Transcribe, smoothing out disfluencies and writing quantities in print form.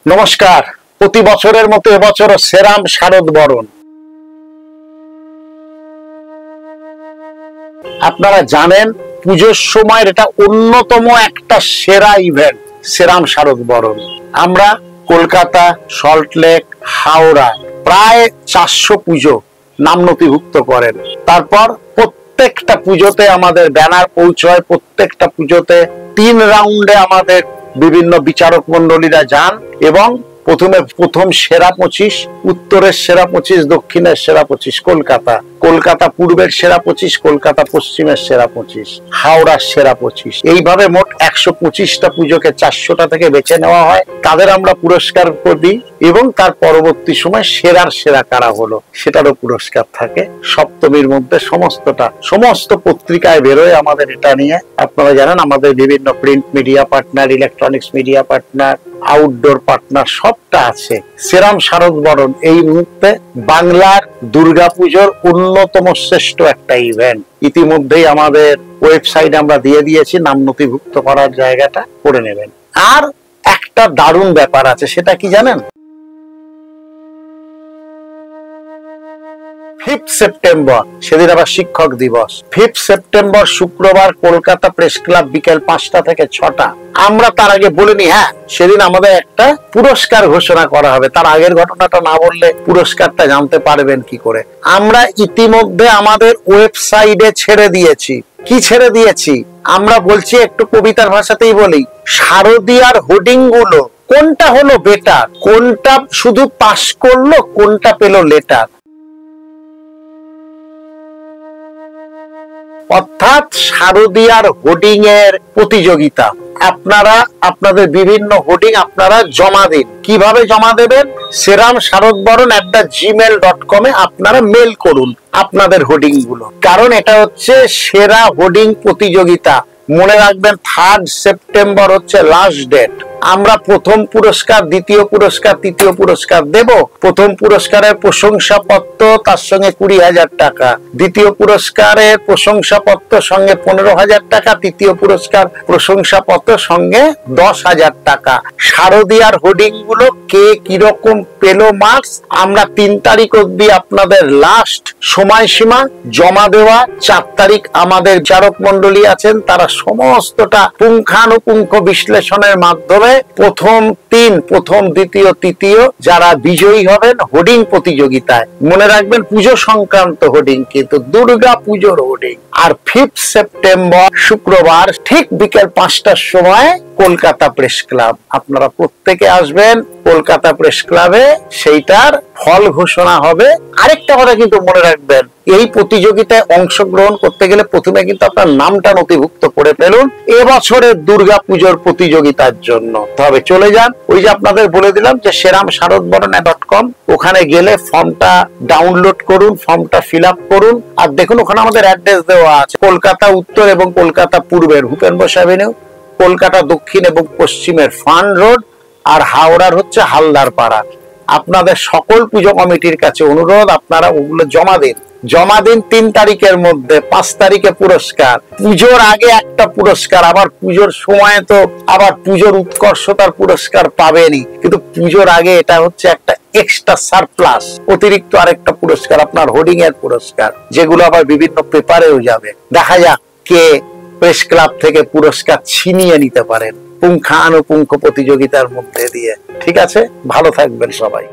নমস্কার। প্রতি বছরের মতো এবছরও সেরাম শারদ বরণ। আপনারা জানেন পুজোর সময় এটা অন্যতম একটা সেরা ইভেন্ট, সেরাম শারদ বরণ। আমরা কলকাতা, সল্টলেক, হাওড়া প্রায় 400 পুজো নাম নথিভুক্ত করেন। তারপর প্রত্যেকটা পুজোতে আমাদের ব্যানার পৌঁছয়, প্রত্যেকটা পুজোতে 3 রাউন্ডে আমাদের বিভিন্ন বিচারক মন্ডলীরা যান এবং প্রথম সেরা 25, উত্তরের সেরা 25, দক্ষিণের সেরা 25 কলকাতা, কলকাতা পূর্বের সেরা 25, কলকাতা পশ্চিমের সেরা 25, হাওড়ার সেরা 25। এইভাবে মোট 125টা পুজোকে 400টা থেকে বেছে নেওয়া হয়, তাদের আমরা পুরস্কার দিই এবং তার পরবর্তী সময় সেরার সেরা কারা হলো সেটারও পুরস্কার থাকে। সপ্তমীর মধ্যে সমস্ত পত্রিকায় বেরোয় আমাদের এটা নিয়ে। আপনারা জানেন আমাদের বিভিন্ন print media partner, electronics media partner, outdoor partner সবটা আছে। সেরাম শারদ বরণ এই মুহূর্তে বাংলার দুর্গাপুজোর অন্যতম শ্রেষ্ঠ একটা ইভেন্ট। ইতিমধ্যেই আমাদের ওয়েবসাইটে আমরা দিয়ে দিয়েছি, নাম নথিভুক্ত করার জায়গাটা করে নেবেন। আর একটা দারুণ ব্যাপার আছে, সেটা কি জানেন? 5 সেপ্টেম্বর সেদিন আবার শিক্ষক দিবস। 5 সেপ্টেম্বর শুক্রবার কলকাতা প্রেস ক্লাব বিকেল 5টা থেকে 6টা। আমরা তার আগে বলিনি, হ্যাঁ সেদিন আমাদের একটা পুরস্কার ঘোষণা করা হবে। তার আগের ঘটনাটা না বললে পুরস্কারটা জানতে পারবেন কি করে? আমরা ইতিমধ্যে আমাদের ওয়েবসাইটে ছেড়ে দিয়েছি। কি ছেড়ে দিয়েছি? আমরা বলছি, একটু কবিতার ভাষাতেই বলি, শারদীয়ার হোর্ডিং গুলো কোনটা হলো বেটার, কোনটা শুধু পাস করলো, কোনটা পেলো লেটার। অর্থাৎ শারদীয়ার হোর্ডিং এর প্রতিযোগিতা। আপনারা আপনাদের বিভিন্ন হোর্ডিং আপনারা জমা দিন। কিভাবে জমা দেবেন? সেরাম শারদ বরণ @gmail.com এ আপনারা মেল করুন আপনাদের হোর্ডিং গুলো। কারণ এটা হচ্ছে সেরা হোর্ডিং প্রতিযোগিতা। মনে রাখবেন 3 সেপ্টেম্বর হচ্ছে লাস্ট ডেট। আমরা প্রথম পুরস্কার, দ্বিতীয় পুরস্কার, তৃতীয় পুরস্কার দেব। প্রথম পুরস্কারের প্রশংসাপত্র, তার সঙ্গে 20,000 টাকা। দ্বিতীয় পুরস্কারের প্রশংসাপত্র সঙ্গে 15,000 টাকা। তৃতীয় পুরস্কার প্রশংসাপত্র সঙ্গে 10,000 টাকা। শারদীয়ার হোর্ডিং গুলো কে কিরকম পেলো মার্কস, আমরা 3 তারিখ অব্দি আপনাদের লাস্ট সময়সীমা জমা দেওয়া। 4 তারিখ আমাদের বিচারক মন্ডলী আছেন, তারা সমস্তটা পুঙ্খানুপুঙ্খ বিশ্লেষণের মাধ্যমে প্রথম 3, প্রথম, দ্বিতীয়, তৃতীয় যারা বিজয়ী হবেন হোর্ডিং প্রতিযোগিতায়, মনে রাখবেন পুজো সংক্রান্ত হোর্ডিং, কিন্তু দুর্গা পুজোর হোর্ডিং। আর 5 সেপ্টেম্বর শুক্রবার ঠিক বিকেল 5টার সময় কলকাতা প্রেস ক্লাব। আপনারা প্রত্যেকে আসবেন কলকাতা প্রেস ক্লাবে, সেইটার ফল ঘোষণা হবে। আরেকটা কথা কিন্তু মনে রাখবেন, এই প্রতিযোগিতায় অংশগ্রহণ করতে গেলে প্রথমে কিন্তু আপনার নামটা নথিভুক্ত করে ফেলুন এবছরের দুর্গা পুজোর প্রতিযোগিতার জন্য। তবে চলে যান, ওই যে আপনাদের বলে দিলাম যে seramsharodboron.com, ওখানে গেলে ফর্মটা ডাউনলোড করুন, ফর্মটা ফিল আপ করুন। আর দেখুন ওখানে আমাদের অ্যাড্রেস দেওয়া আছে, কলকাতা উত্তর এবং কলকাতা পূর্বের ভূপেন বোস অ্যাভিনিউ, কলকাতা দক্ষিণ এবং পশ্চিমের ফান রোড, আর হাওড়ার হচ্ছে হালদার পাড়া। আপনাদের সকল পুজো কমিটির কাছে অনুরোধ, আপনারা ওগুলো জমা দিন। 3 তারিখের মধ্যে। 5 তারিখে পুরস্কার, পুজোর আগে একটা পুরস্কার, আবার পুজোর সময় তো আবার পুজোর উৎকর্ষতার পুরস্কার পাবেনই, কিন্তু পুজোর আগে এটা হচ্ছে একটা এক্সট্রা সারপ্লাস, অতিরিক্ত আরেকটা পুরস্কার, আপনার হোর্ডিং এর পুরস্কার, যেগুলো আবার বিভিন্ন পেপারেও যাবে। দেখা যাক কে প্রেস ক্লাব থেকে পুরস্কার ছিনিয়ে নিতে পারেন পুঙ্খানুপুঙ্খ প্রতিযোগিতার মধ্যে দিয়ে। ঠিক আছে, ভালো থাকবেন সবাই।